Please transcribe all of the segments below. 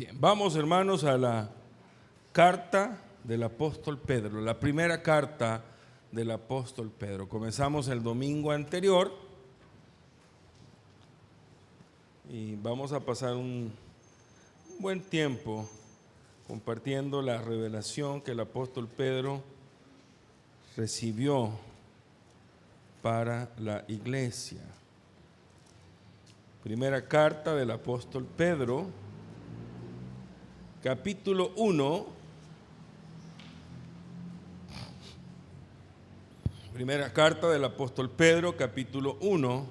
Bien, vamos hermanos a la carta del apóstol Pedro, la primera carta del apóstol Pedro. Comenzamos el domingo anterior y vamos a pasar un buen tiempo compartiendo la revelación que el apóstol Pedro recibió para la iglesia. Primera carta del apóstol Pedro, capítulo 1. Primera carta del apóstol Pedro, capítulo 1,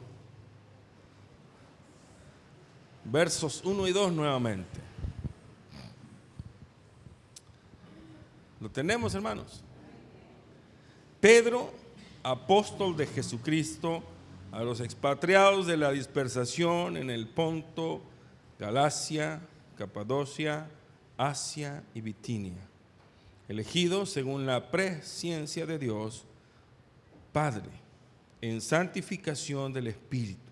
versos 1 y 2 nuevamente. ¿Lo tenemos, hermanos? Pedro, apóstol de Jesucristo, a los expatriados de la dispersación en el Ponto, Galacia, Capadocia, Asia y Bitinia, elegidos según la presciencia de Dios Padre, en santificación del Espíritu,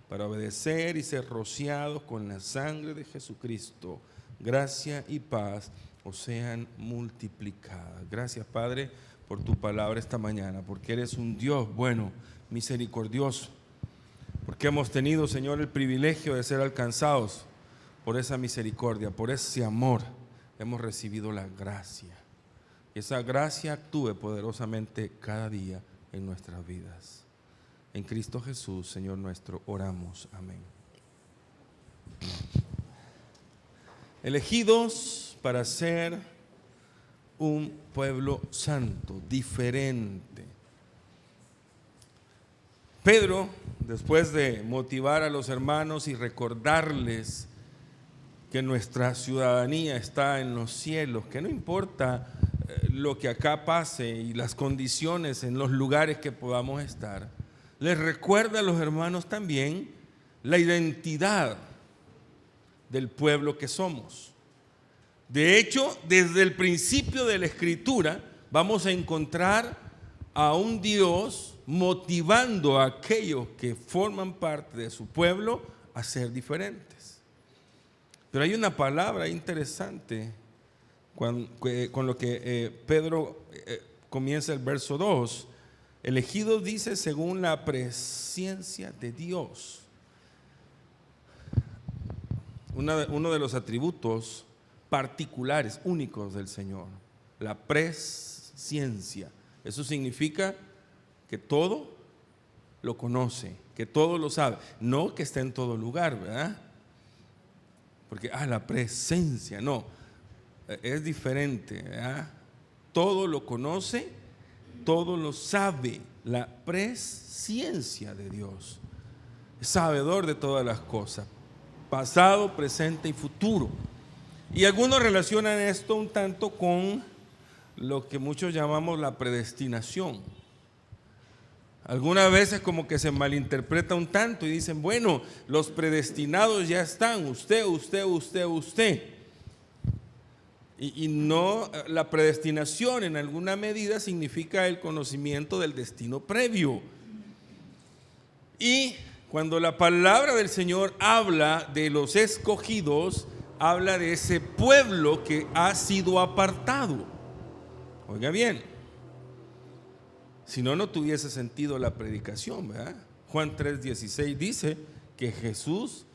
para obedecer y ser rociados con la sangre de Jesucristo, gracia y paz os sean multiplicadas. Gracias, Padre, por tu palabra esta mañana, porque eres un Dios bueno, misericordioso, porque hemos tenido, Señor, el privilegio de ser alcanzados por esa misericordia, por ese amor. Hemos recibido la gracia. Que esa gracia actúe poderosamente cada día en nuestras vidas. En Cristo Jesús, Señor nuestro, oramos. Amén. Elegidos para ser un pueblo santo, diferente. Pedro, después de motivar a los hermanos y recordarles que nuestra ciudadanía está en los cielos, que no importa lo que acá pase y las condiciones en los lugares que podamos estar, les recuerda a los hermanos también la identidad del pueblo que somos. De hecho, desde el principio de la Escritura vamos a encontrar a un Dios motivando a aquellos que forman parte de su pueblo a ser diferentes. Pero hay una palabra interesante con lo que Pedro comienza el verso 2. Elegido dice según la presciencia de Dios. Uno de los atributos particulares, únicos del Señor, la presciencia. Eso significa que todo lo conoce, que todo lo sabe, no que está en todo lugar, ¿verdad? Porque, la presencia, no, es diferente, ¿verdad? Todo lo conoce, todo lo sabe, la presciencia de Dios, es sabedor de todas las cosas, pasado, presente y futuro. Y algunos relacionan esto un tanto con lo que muchos llamamos la predestinación. Algunas veces como que se malinterpreta un tanto y dicen, bueno, los predestinados ya están, usted. Y no, la predestinación en alguna medida significa el conocimiento del destino previo. Y cuando la palabra del Señor habla de los escogidos, habla de ese pueblo que ha sido apartado. Oiga bien, si no, no tuviese sentido la predicación, ¿verdad? Juan 3:16 dice que Jesús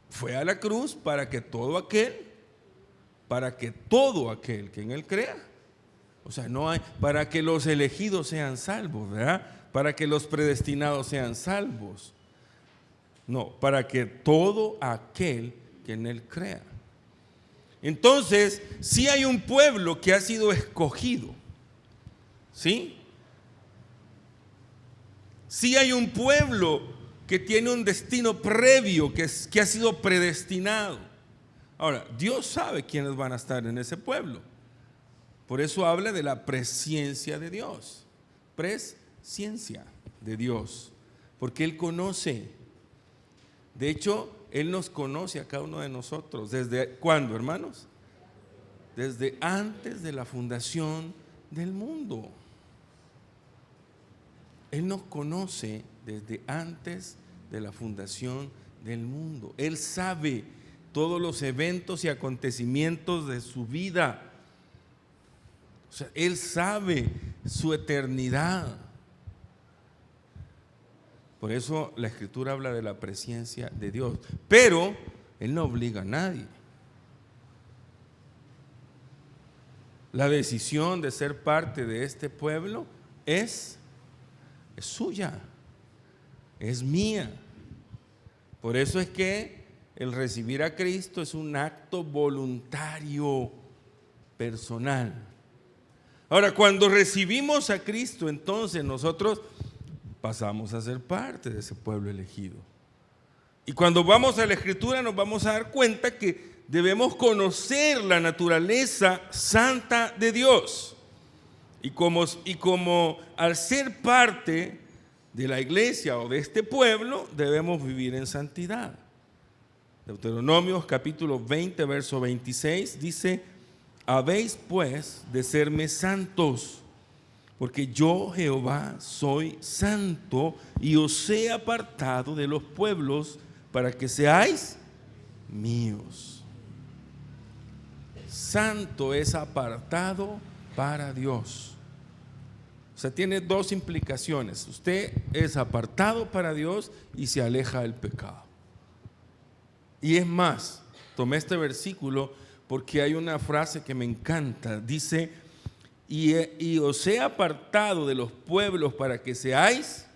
fue a la cruz para que todo aquel que en Él crea, o sea, no hay, para que los elegidos sean salvos, ¿verdad? Para que los predestinados sean salvos. No, para que todo aquel que en Él crea. Entonces, sí hay un pueblo que ha sido escogido, ¿sí? Sí hay un pueblo que tiene un destino previo, que ha sido predestinado. Ahora, Dios sabe quiénes van a estar en ese pueblo. Por eso habla de la presciencia de Dios. Presciencia de Dios. Porque Él conoce. De hecho, Él nos conoce a cada uno de nosotros. ¿Desde cuándo, hermanos? Desde antes de la fundación del mundo. Él nos conoce desde antes de la fundación del mundo. Él sabe todos los eventos y acontecimientos de su vida. O sea, Él sabe su eternidad. Por eso la Escritura habla de la presencia de Dios. Pero Él no obliga a nadie. La decisión de ser parte de este pueblo es suya, es mía. Por eso es que el recibir a Cristo es un acto voluntario, personal. Ahora, cuando recibimos a Cristo, entonces nosotros pasamos a ser parte de ese pueblo elegido. Y cuando vamos a la Escritura nos vamos a dar cuenta que debemos conocer la naturaleza santa de Dios. Y como al ser parte de la iglesia o de este pueblo, debemos vivir en santidad. Deuteronomios capítulo 20, verso 26 dice: habéis pues de serme santos, porque yo Jehová soy santo y os he apartado de los pueblos para que seáis míos. Santo es apartado para Dios. O sea, tiene dos implicaciones. Usted es apartado para Dios y se aleja del pecado. Y es más, tomé este versículo porque hay una frase que me encanta. Dice: y os he apartado de los pueblos para que seáis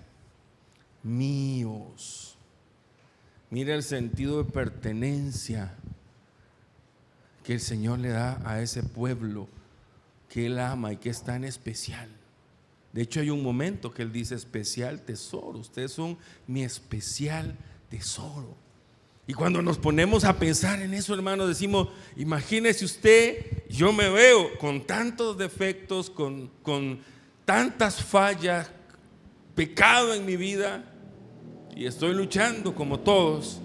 míos. Mira el sentido de pertenencia que el Señor le da a ese pueblo que Él ama y que es tan especial. De hecho, hay un momento que Él dice: especial tesoro, ustedes son mi especial tesoro. Y cuando nos ponemos a pensar en eso, hermanos, decimos: imagínese usted, yo me veo con tantos defectos, con tantas fallas, pecado en mi vida, y estoy luchando como todos,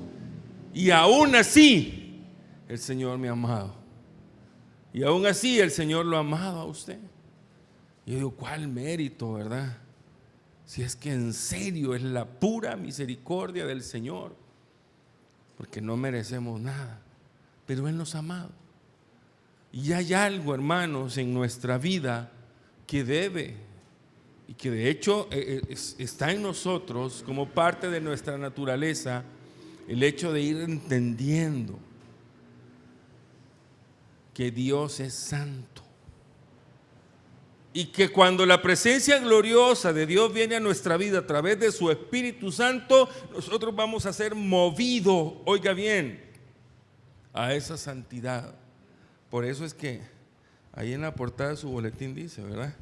y aún así el Señor me ha amado, y aún así el Señor lo ha amado a usted. Y yo digo: ¿cuál mérito, verdad? Si es que en serio es la pura misericordia del Señor, porque no merecemos nada, pero Él nos ha amado. Y hay algo, hermanos, en nuestra vida que debe, y que de hecho está en nosotros como parte de nuestra naturaleza, el hecho de ir entendiendo que Dios es santo. Y que cuando la presencia gloriosa de Dios viene a nuestra vida a través de su Espíritu Santo, nosotros vamos a ser movidos, oiga bien, a esa santidad. Por eso es que ahí en la portada de su boletín dice, ¿verdad?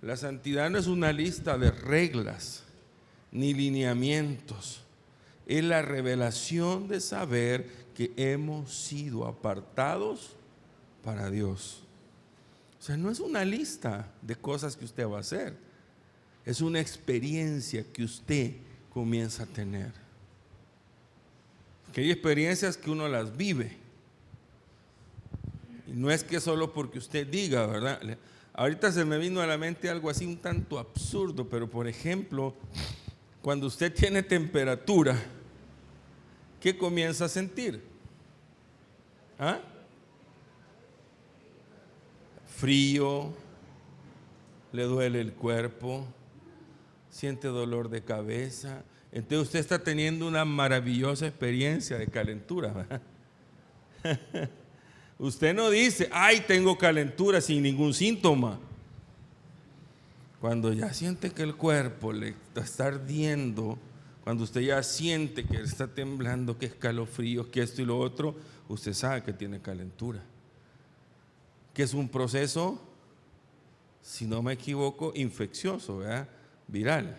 La santidad no es una lista de reglas ni lineamientos. Es la revelación de saber que hemos sido apartados para Dios. O sea, no es una lista de cosas que usted va a hacer, es una experiencia que usted comienza a tener. Que hay experiencias que uno las vive, y no es que solo porque usted diga, ¿verdad? Ahorita se me vino a la mente algo así un tanto absurdo, pero por ejemplo, cuando usted tiene temperatura, ¿qué comienza a sentir? ¿Ah? Frío, le duele el cuerpo, siente dolor de cabeza. Entonces usted está teniendo una maravillosa experiencia de calentura, ¿verdad? Usted no dice: ay, tengo calentura, sin ningún síntoma. Cuando ya siente que el cuerpo le está ardiendo, cuando usted ya siente que está temblando, que escalofríos, que esto y lo otro, usted sabe que tiene calentura. Que es un proceso, si no me equivoco, infeccioso, ¿verdad? Viral.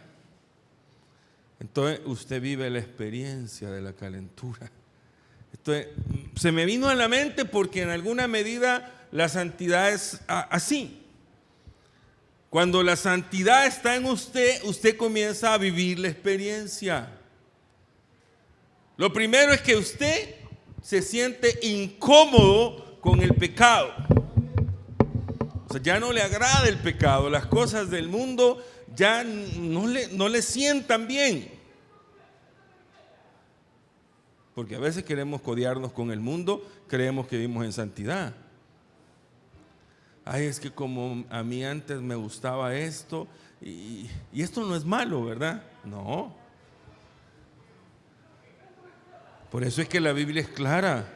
Entonces usted vive la experiencia de la calentura. Entonces se me vino a la mente porque en alguna medida la santidad es así. Cuando la santidad está en usted, usted comienza a vivir la experiencia. Lo primero es que usted se siente incómodo con el pecado. O sea, ya no le agrada el pecado, las cosas del mundo ya no le sientan bien. porque a veces queremos codearnos con el mundo, creemos que vivimos en santidad. Ay, es que como a mí antes me gustaba esto, y esto no es malo, ¿verdad? No. Por eso es que la Biblia es clara.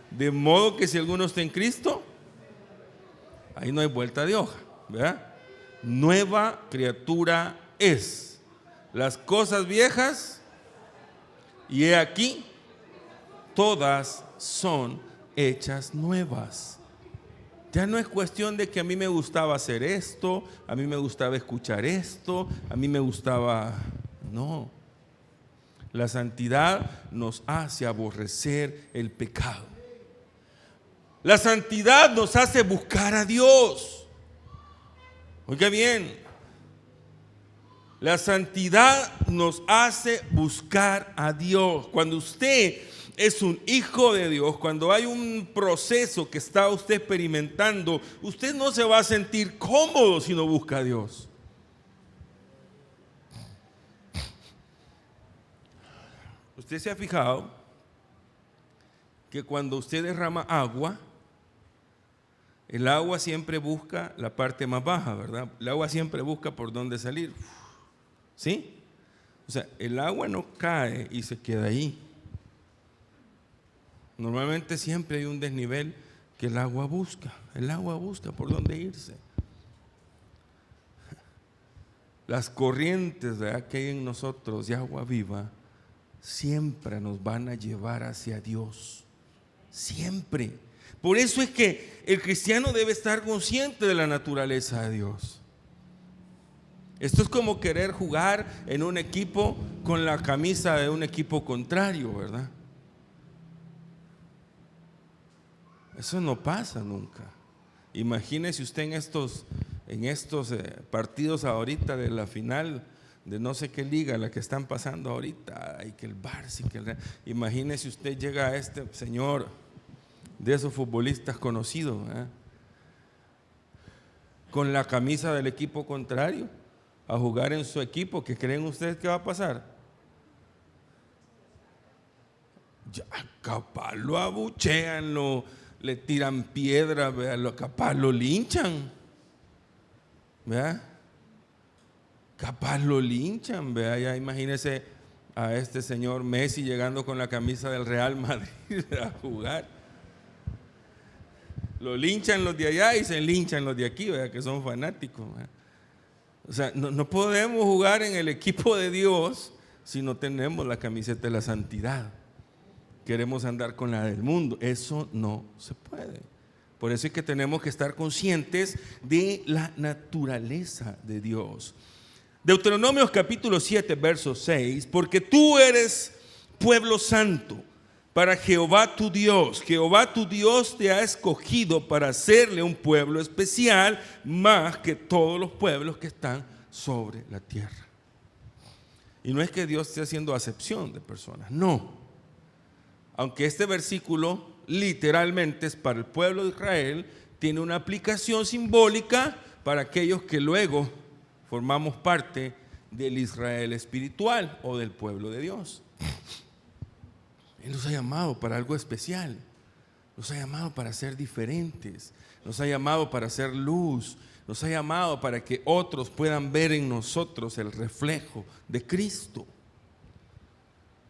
De modo que si alguno está en Cristo, ahí no hay vuelta de hoja, ¿verdad? Nueva criatura es. Las cosas viejas, y he aquí, todas son hechas nuevas. Ya no es cuestión de que a mí me gustaba hacer esto, a mí me gustaba escuchar esto, a mí me gustaba... No. La santidad nos hace aborrecer el pecado. La santidad nos hace buscar a Dios. Oiga bien, la santidad nos hace buscar a Dios. Cuando usted es un hijo de Dios, cuando hay un proceso que está usted experimentando, usted no se va a sentir cómodo si no busca a Dios. Usted se ha fijado que cuando usted derrama agua, el agua siempre busca la parte más baja, ¿verdad? El agua siempre busca por dónde salir. ¿Sí? O sea, el agua no cae y se queda ahí. Normalmente siempre hay un desnivel que el agua busca por dónde irse. Las corrientes, ¿verdad?, que hay en nosotros de agua viva siempre nos van a llevar hacia Dios. Siempre. Por eso es que el cristiano debe estar consciente de la naturaleza de Dios. Esto es como querer jugar en un equipo con la camisa de un equipo contrario, ¿verdad? Eso no pasa nunca. Imagínese usted en estos partidos ahorita de la final de no sé qué liga, la que están pasando ahorita, y que el Barça, que el Real. Imagínese usted llega a este señor de esos futbolistas conocidos, ¿eh?, con la camisa del equipo contrario a jugar en su equipo. ¿Qué creen ustedes que va a pasar? Ya, capaz lo abuchean, le tiran piedras, capaz lo linchan, ¿verdad? Capaz lo linchan, ¿verdad? Ya imagínese a este señor Messi llegando con la camisa del Real Madrid a jugar. Lo linchan los de allá y se linchan los de aquí, ¿verdad?, que son fanáticos, ¿verdad? O sea, no podemos jugar en el equipo de Dios si no tenemos la camiseta de la santidad. Queremos andar con la del mundo. Eso no se puede. Por eso es que tenemos que estar conscientes de la naturaleza de Dios. Deuteronomios capítulo 7, verso 6. Porque tú eres pueblo santo para Jehová tu Dios. Jehová tu Dios te ha escogido para hacerle un pueblo especial, más que todos los pueblos que están sobre la tierra. Y no es que Dios esté haciendo acepción de personas, no. Aunque este versículo literalmente es para el pueblo de Israel, tiene una aplicación simbólica para aquellos que luego formamos parte del Israel espiritual o del pueblo de Dios. Él nos ha llamado para algo especial, nos ha llamado para ser diferentes, nos ha llamado para ser luz, nos ha llamado para que otros puedan ver en nosotros el reflejo de Cristo.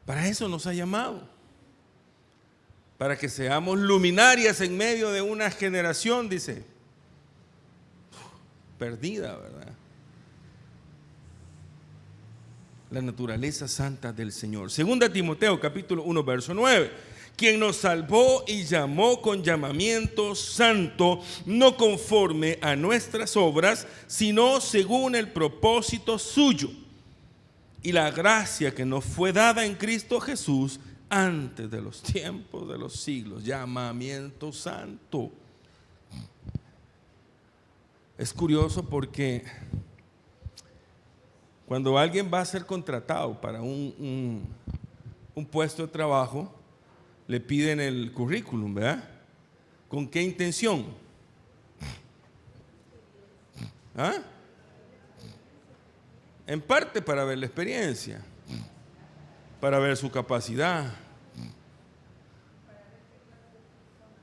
Para eso nos ha llamado. Para que seamos luminarias en medio de una generación, dice, perdida, ¿verdad? La naturaleza santa del Señor. Segunda Timoteo capítulo 1, verso 9. Quien nos salvó y llamó con llamamiento santo, no conforme a nuestras obras, sino según el propósito suyo y la gracia que nos fue dada en Cristo Jesús antes de los tiempos de los siglos. Llamamiento santo. Es curioso porque cuando alguien va a ser contratado para un puesto de trabajo, le piden el currículum, ¿verdad? ¿Con qué intención? ¿Ah? En parte para ver la experiencia, para ver su capacidad,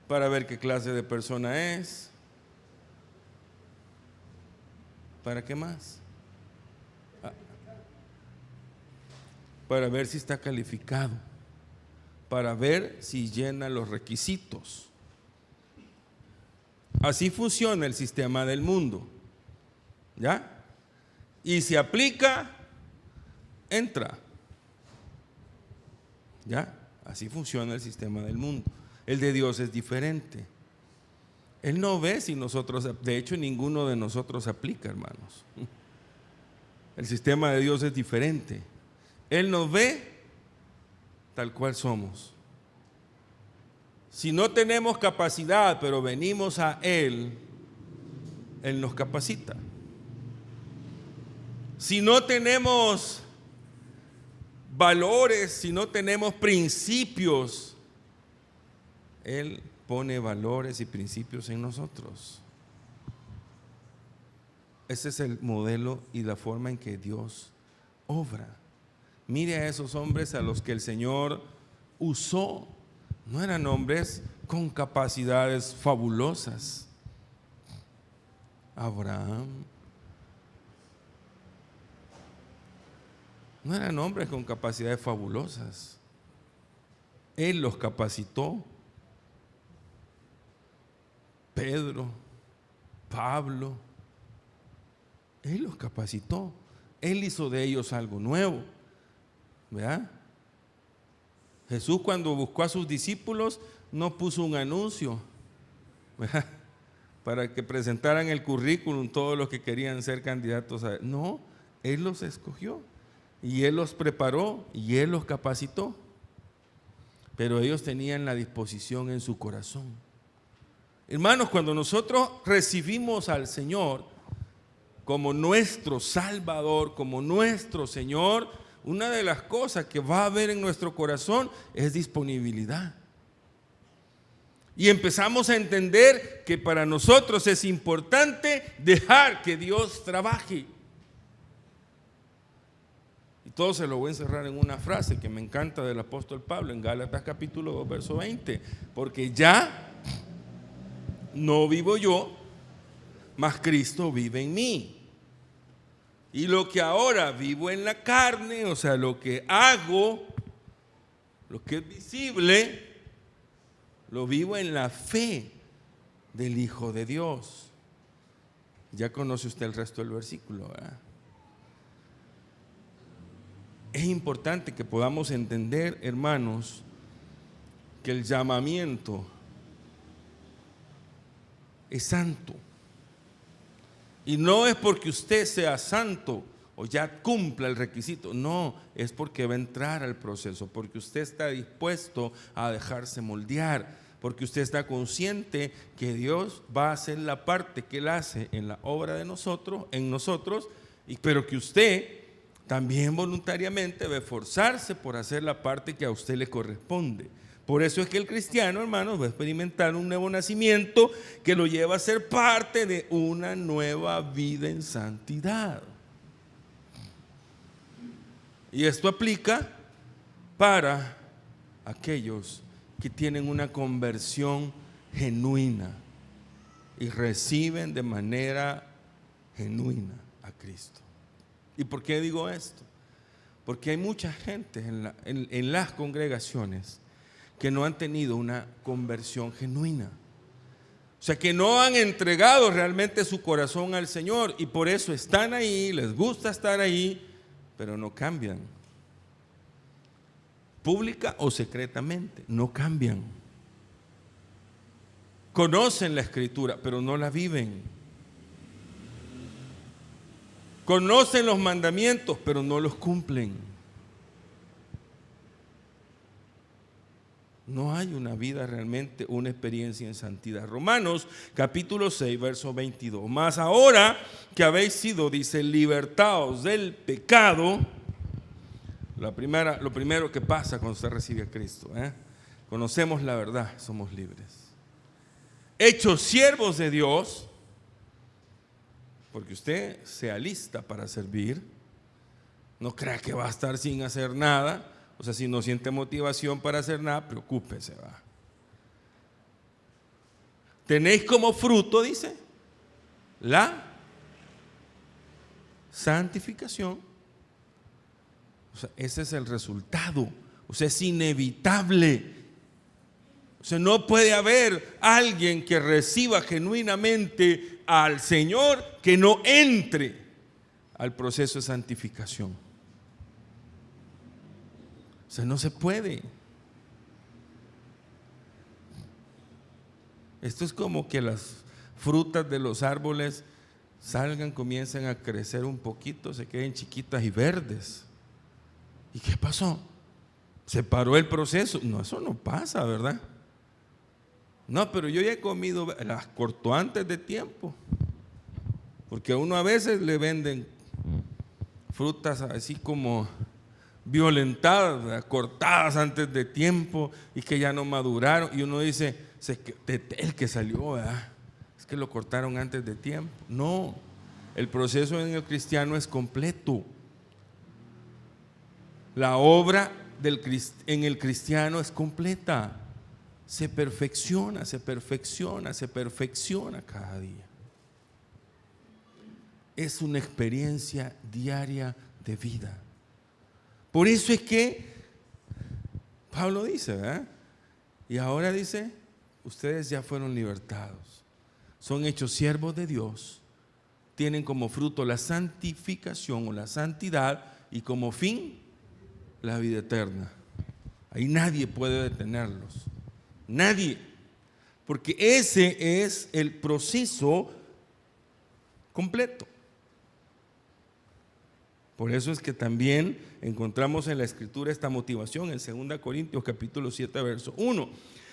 para ver qué clase de persona es. ¿Para qué más? Para ver si está calificado, para ver si llena los requisitos. Así funciona el sistema del mundo, ¿ya? Y si aplica, entra, ¿ya? Así funciona el sistema del mundo. El de Dios es diferente. Él no ve si nosotros, de hecho ninguno de nosotros aplica, hermanos. El sistema de Dios es diferente. Él nos ve tal cual somos. Si no tenemos capacidad, pero venimos a Él, Él nos capacita. Si no tenemos valores, si no tenemos principios, Él pone valores y principios en nosotros. Ese es el modelo y la forma en que Dios obra. Mire a esos hombres a los que el Señor usó. No eran hombres con capacidades fabulosas. Abraham. No eran hombres con capacidades fabulosas. Él los capacitó. Pedro, Pablo, Él los capacitó. Él hizo de ellos algo nuevo. ¿Verdad? Jesús, cuando buscó a sus discípulos, no puso un anuncio, ¿verdad?, para que presentaran el currículum todos los que querían ser candidatos a él. No, Él los escogió y Él los preparó y Él los capacitó. Pero ellos tenían la disposición en su corazón. Hermanos, cuando nosotros recibimos al Señor como nuestro Salvador, como nuestro Señor, una de las cosas que va a haber en nuestro corazón es disponibilidad. Y empezamos a entender que para nosotros es importante dejar que Dios trabaje. Y todo se lo voy a encerrar en una frase que me encanta del apóstol Pablo en Gálatas capítulo 2, verso 20. Porque ya no vivo yo, mas Cristo vive en mí. Y lo que ahora vivo en la carne, o sea, lo que hago, lo que es visible, lo vivo en la fe del Hijo de Dios. Ya conoce usted el resto del versículo, ¿verdad? Es importante que podamos entender, hermanos, que el llamamiento es santo. Y no es porque usted sea santo o ya cumpla el requisito, no, es porque va a entrar al proceso, porque usted está dispuesto a dejarse moldear, porque usted está consciente que Dios va a hacer la parte que Él hace en la obra de nosotros, en nosotros, pero que usted también voluntariamente va a esforzarse por hacer la parte que a usted le corresponde. Por eso es que el cristiano, hermanos, va a experimentar un nuevo nacimiento que lo lleva a ser parte de una nueva vida en santidad. Y esto aplica para aquellos que tienen una conversión genuina y reciben de manera genuina a Cristo. ¿Y por qué digo esto? Porque hay mucha gente en las congregaciones que no han tenido una conversión genuina. O sea, que no han entregado realmente su corazón al Señor y por eso están ahí, les gusta estar ahí, pero no cambian. Pública o secretamente, no cambian. Conocen la Escritura, pero no la viven. Conocen los mandamientos, pero no los cumplen. No hay una vida realmente, una experiencia en santidad. Romanos capítulo 6, verso 22. Mas ahora que habéis sido, dice, libertados del pecado, lo primero que pasa cuando usted recibe a Cristo, conocemos la verdad, somos libres. Hechos siervos de Dios, porque usted se alista para servir, no crea que va a estar sin hacer nada. O sea, si no siente motivación para hacer nada, preocúpese, va. tenéis como fruto, dice, la santificación. O sea, ese es el resultado. O sea, es inevitable. O sea, no puede haber alguien que reciba genuinamente al Señor que no entre al proceso de santificación. O sea, no se puede. Esto es como que las frutas de los árboles salgan, comiencen a crecer un poquito, se queden chiquitas y verdes. ¿Y qué pasó? ¿Se paró el proceso? No, eso no pasa, ¿verdad? No, pero yo ya he comido, las cortó antes de tiempo. Porque a uno a veces le venden frutas así como violentadas, ¿verdad? Cortadas antes de tiempo y que ya no maduraron. Y uno dice, el que salió, ¿verdad? Es que lo cortaron antes de tiempo. No, el proceso en el cristiano es completo. La obra en el cristiano es completa. Se perfecciona, se perfecciona, se perfecciona cada día. Es una experiencia diaria de vida. Por eso es que Pablo dice, ¿verdad? Y ahora dice, ustedes ya fueron libertados, son hechos siervos de Dios, tienen como fruto la santificación o la santidad y como fin la vida eterna. Ahí nadie puede detenerlos, nadie, porque ese es el proceso completo. Por eso es que también encontramos en la Escritura esta motivación en 2 Corintios capítulo 7 verso 1.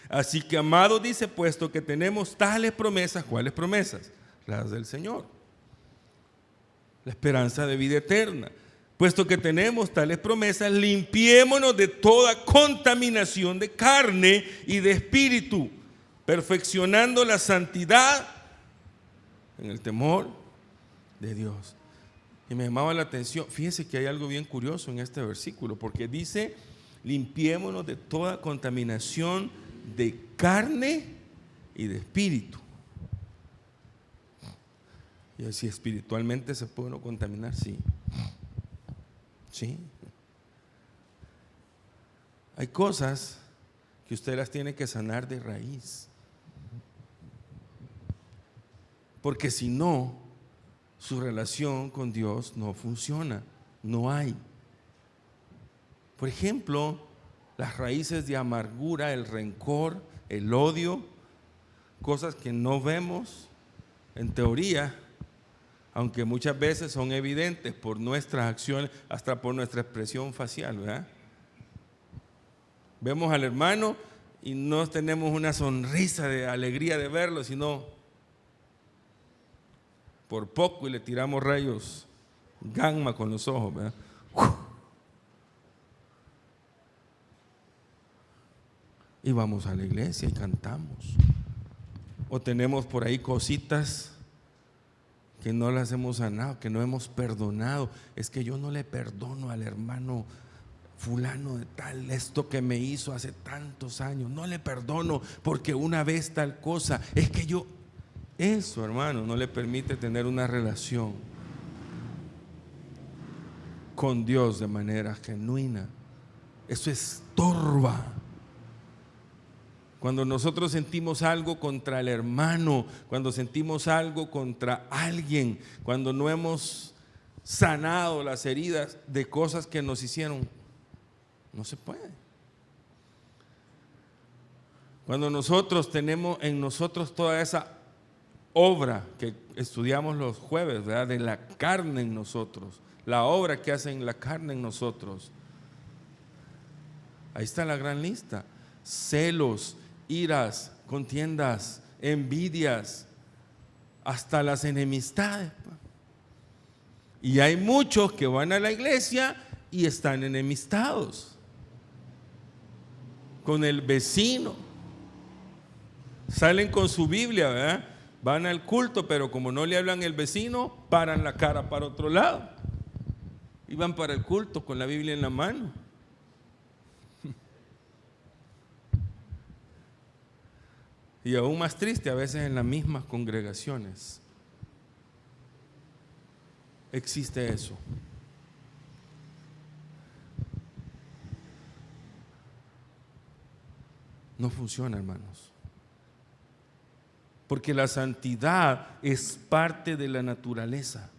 Así que, amados, dice, puesto que tenemos tales promesas. ¿Cuáles promesas? Las del Señor, la esperanza de vida eterna. Puesto que tenemos tales promesas, limpiémonos de toda contaminación de carne y de espíritu, perfeccionando la santidad en el temor de Dios. Y me llamaba la atención, fíjese que hay algo bien curioso en este versículo, porque dice, limpiémonos de toda contaminación de carne y de espíritu. Y si espiritualmente se puede uno contaminar, sí. Sí. Hay cosas que usted las tiene que sanar de raíz. Porque si no, su relación con Dios no funciona, no hay. Por ejemplo, las raíces de amargura, el rencor, el odio, cosas que no vemos en teoría, aunque muchas veces son evidentes por nuestras acciones, hasta por nuestra expresión facial, ¿verdad? Vemos al hermano y no tenemos una sonrisa de alegría de verlo, sino por poco y le tiramos rayos gamma con los ojos, ¿verdad? Y vamos a la iglesia y cantamos. O tenemos por ahí cositas que no las hemos sanado, que no hemos perdonado. Es que yo no le perdono al hermano fulano de tal, esto que me hizo hace tantos años, no le perdono porque una vez tal cosa. Es que eso, hermano, no le permite tener una relación con Dios de manera genuina. Eso estorba. Cuando nosotros sentimos algo contra el hermano, cuando sentimos algo contra alguien, cuando no hemos sanado las heridas de cosas que nos hicieron, no se puede. Cuando nosotros tenemos en nosotros toda esa obra que estudiamos los jueves, ¿verdad? De la carne en nosotros, la obra que hace en la carne en nosotros, ahí está la gran lista: celos, iras, contiendas, envidias, hasta las enemistades. Y hay muchos que van a la iglesia y están enemistados con el vecino. Salen con su Biblia, ¿verdad? Van al culto, pero como no le hablan el vecino, paran la cara para otro lado y van para el culto con la Biblia en la mano. Y aún más triste, a veces en las mismas congregaciones existe eso. No funciona, hermanos. Porque la santidad es parte de la naturaleza.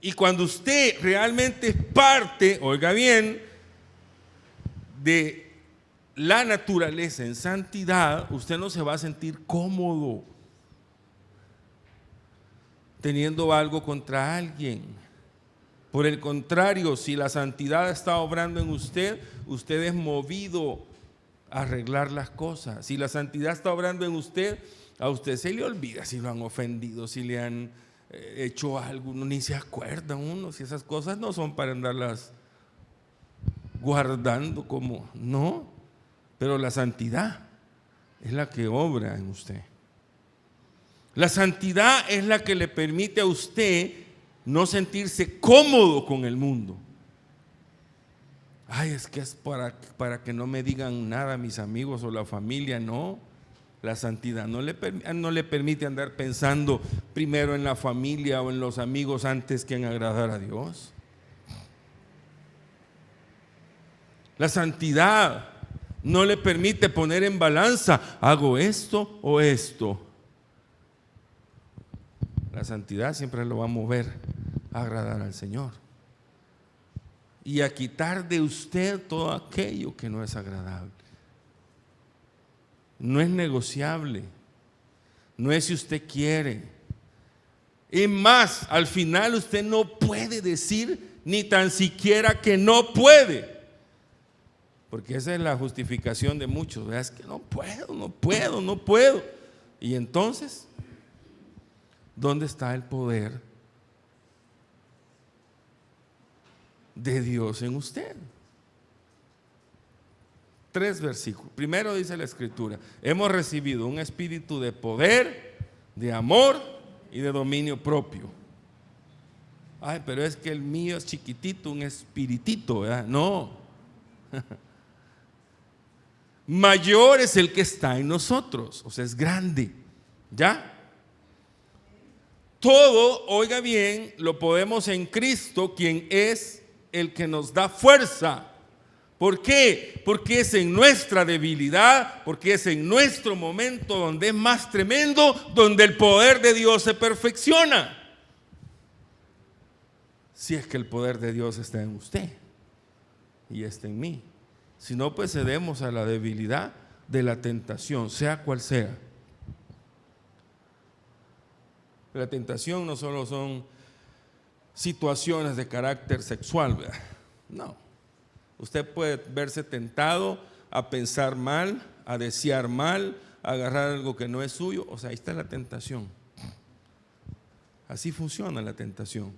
Y cuando usted realmente es parte, oiga bien, de la naturaleza en santidad, usted no se va a sentir cómodo teniendo algo contra alguien. Por el contrario, si la santidad está obrando en usted, usted es movido a arreglar las cosas. Si la santidad está obrando en usted, a usted se le olvida si lo han ofendido, si le han hecho algo, uno ni se acuerda uno, si esas cosas no son para andarlas guardando como, no, pero la santidad es la que obra en usted. La santidad es la que le permite a usted no sentirse cómodo con el mundo. Ay, es que es para que no me digan nada mis amigos o la familia. No, la santidad no le permite andar pensando primero en la familia o en los amigos antes que en agradar a Dios. La santidad no le permite poner en balanza, ¿hago esto o esto? La santidad siempre lo va a mover a agradar al Señor y a quitar de usted todo aquello que no es agradable. No es negociable, no es si usted quiere. Y más, al final usted no puede decir ni tan siquiera que no puede. Porque esa es la justificación de muchos, ¿verdad? Es que no puedo. Y entonces, ¿dónde está el poder de Dios en usted? 3 versículos. Primero dice la Escritura: hemos recibido un espíritu de poder, de amor y de dominio propio. Ay, pero es que el mío es chiquitito, un espiritito, ¿verdad? No. Mayor es el que está en nosotros, o sea, es grande. ¿Ya? Todo, oiga bien, lo podemos en Cristo, quien es el que nos da fuerza. ¿Por qué? Porque es en nuestra debilidad, porque es en nuestro momento donde es más tremendo, donde el poder de Dios se perfecciona. Si es que el poder de Dios está en usted y está en mí. Si no, pues cedemos a la debilidad de la tentación, sea cual sea. La tentación no solo son situaciones de carácter sexual, ¿verdad? No. Usted puede verse tentado a pensar mal, a desear mal, a agarrar algo que no es suyo. O sea, ahí está la tentación. Así funciona la tentación.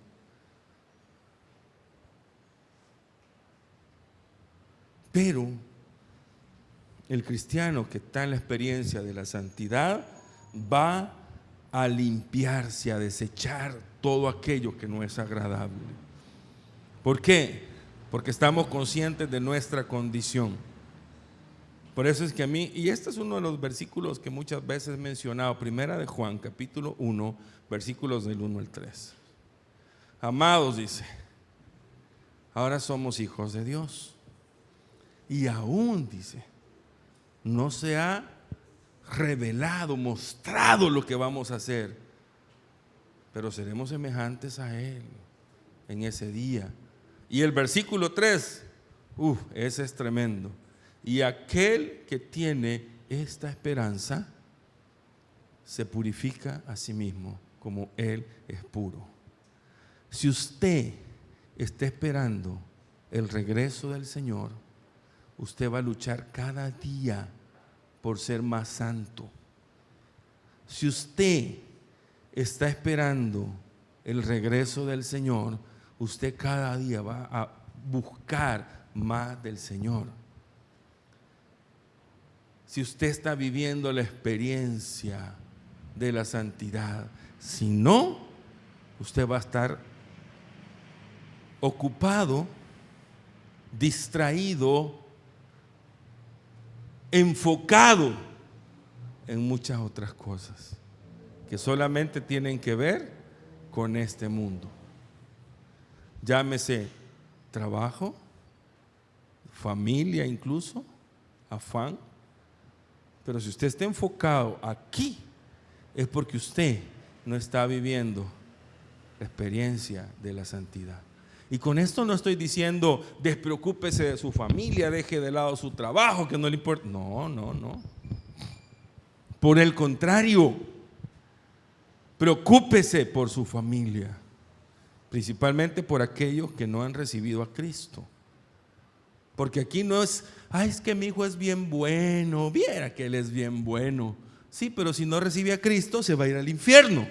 Pero el cristiano que está en la experiencia de la santidad va a limpiarse, a desechar todo aquello que no es agradable. ¿Por qué? Porque estamos conscientes de nuestra condición. Por eso es que a mí, y este es uno de los versículos que muchas veces he mencionado, primera de Juan, capítulo 1, versículos del 1 al 3. Amados, dice, ahora somos hijos de Dios. Y aún, dice, no se ha revelado, mostrado lo que vamos a hacer, pero seremos semejantes a Él en ese día. Y el versículo 3, ese es tremendo. Y aquel que tiene esta esperanza se purifica a sí mismo como Él es puro. Si usted está esperando el regreso del Señor, usted va a luchar cada día por ser más santo. Si usted está esperando el regreso del Señor, usted cada día va a buscar más del Señor. Si usted está viviendo la experiencia de la santidad, si no, usted va a estar ocupado, distraído, enfocado en muchas otras cosas que solamente tienen que ver con este mundo. Llámese trabajo, familia incluso, afán. Pero si usted está enfocado aquí, es porque usted no está viviendo la experiencia de la santidad. Y con esto no estoy diciendo despreocúpese de su familia, deje de lado su trabajo, que no le importa. No, no, no. Por el contrario, preocúpese por su familia, principalmente por aquellos que no han recibido a Cristo. Porque aquí no es, ay, es que mi hijo es bien bueno, viera que él es bien bueno. Sí, pero si no recibe a Cristo, se va a ir al infierno.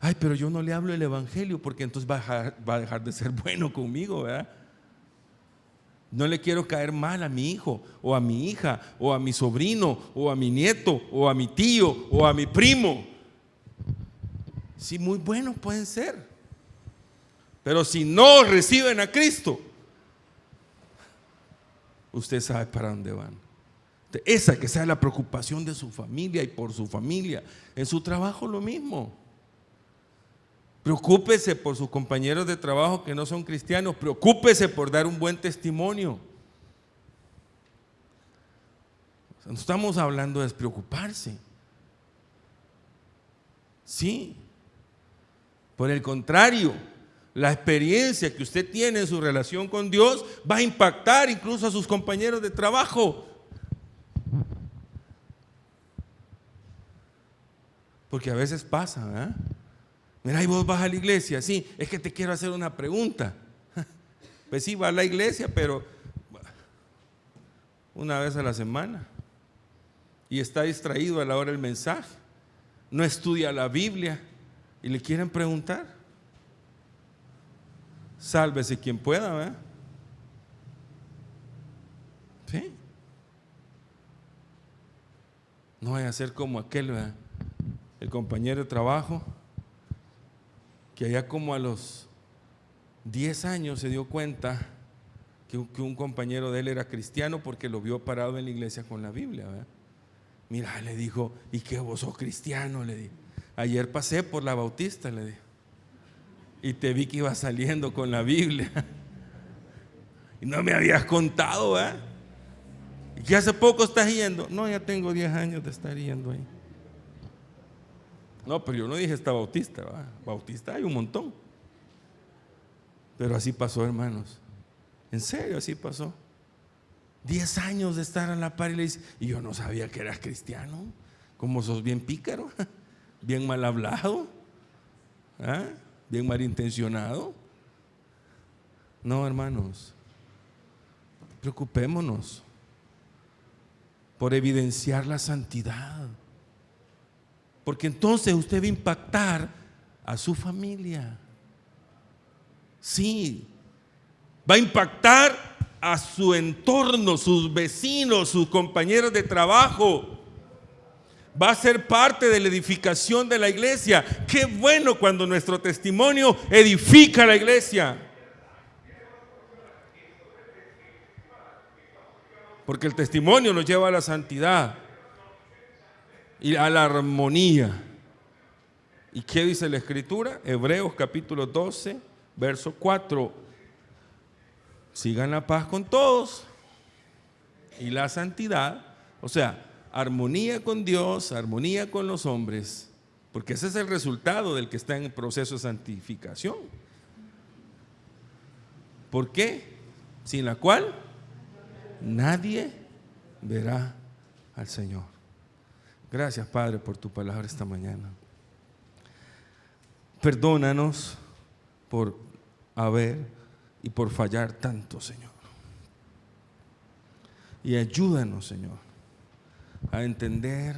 Ay, pero yo no le hablo el evangelio porque entonces va a dejar de ser bueno conmigo, ¿verdad? No le quiero caer mal a mi hijo, o a mi hija, o a mi sobrino, o a mi nieto, o a mi tío, o a mi primo. Sí, muy buenos pueden ser, pero si no reciben a Cristo, usted sabe para dónde van. Esa que sea la preocupación de su familia y por su familia. En su trabajo lo mismo. Preocúpese por sus compañeros de trabajo que no son cristianos. Preocúpese por dar un buen testimonio. No estamos hablando de despreocuparse. Sí. Por el contrario, la experiencia que usted tiene en su relación con Dios va a impactar incluso a sus compañeros de trabajo. Porque a veces pasa, ¿verdad? Mira, y vos vas a la iglesia, sí, es que te quiero hacer una pregunta. Pues sí, va a la iglesia, pero una vez a la semana. Y está distraído a la hora del mensaje. No estudia la Biblia y le quieren preguntar. Sálvese quien pueda, ¿verdad? Sí. No vaya a ser como aquel, ¿verdad? El compañero de trabajo que allá como a los 10 años se dio cuenta que un compañero de él era cristiano porque lo vio parado en la iglesia con la Biblia, ¿verdad? Mira, le dijo, ¿y qué vos sos cristiano? Le dijo, ayer pasé por la Bautista, le dijo, y te vi que ibas saliendo con la Biblia y no me habías contado, ¿verdad? ¿Y que hace poco estás yendo? No, ya tengo 10 años de estar yendo ahí. No, pero yo no dije esta Bautista, ¿verdad? Bautista hay un montón. Pero así pasó, hermanos. En serio, así pasó. 10 años de estar a la par y le dice, y yo no sabía que eras cristiano. Como sos bien pícaro, bien mal hablado, ¿eh? Bien malintencionado. No, hermanos, preocupémonos por evidenciar la santidad. Porque entonces usted va a impactar a su familia. Sí, va a impactar a su entorno, sus vecinos, sus compañeros de trabajo. Va a ser parte de la edificación de la iglesia. Qué bueno cuando nuestro testimonio edifica la iglesia. Porque el testimonio nos lleva a la santidad y a la armonía. ¿Y qué dice la Escritura? Hebreos capítulo 12, verso 4. Sigan la paz con todos y la santidad, o sea, armonía con Dios, armonía con los hombres, porque ese es el resultado del que está en el proceso de santificación. ¿Por qué? Sin la cual nadie verá al Señor. Gracias, Padre, por tu palabra esta mañana. Perdónanos por haber y por fallar tanto, Señor. Y ayúdanos, Señor, a entender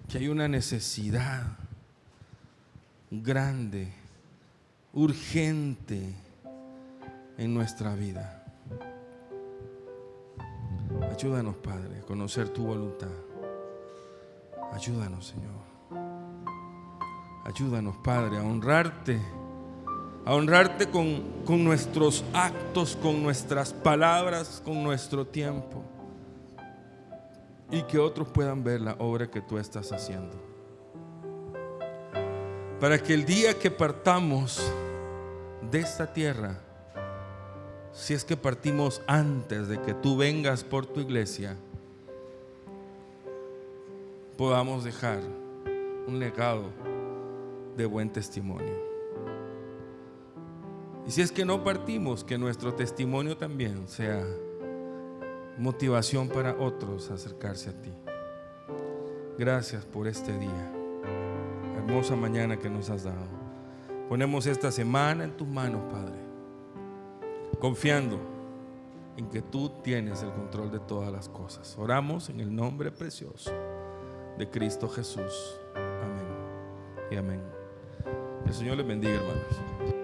que hay una necesidad grande, urgente en nuestra vida. Ayúdanos, Padre, a conocer tu voluntad. Ayúdanos, Señor. Ayúdanos, Padre, a honrarte con nuestros actos, con nuestras palabras, con nuestro tiempo. y que otros puedan ver la obra que tú estás haciendo. Para que el día que partamos de esta tierra, si es que partimos antes de que tú vengas por tu iglesia, podamos dejar un legado de buen testimonio. Y si es que no partimos, que nuestro testimonio también sea motivación para otros a acercarse a ti. Gracias por este día, hermosa mañana que nos has dado. Ponemos esta semana en tus manos, Padre, confiando en que tú tienes el control de todas las cosas. Oramos en el nombre precioso de Cristo Jesús. Amén y amén. El Señor les bendiga, hermanos.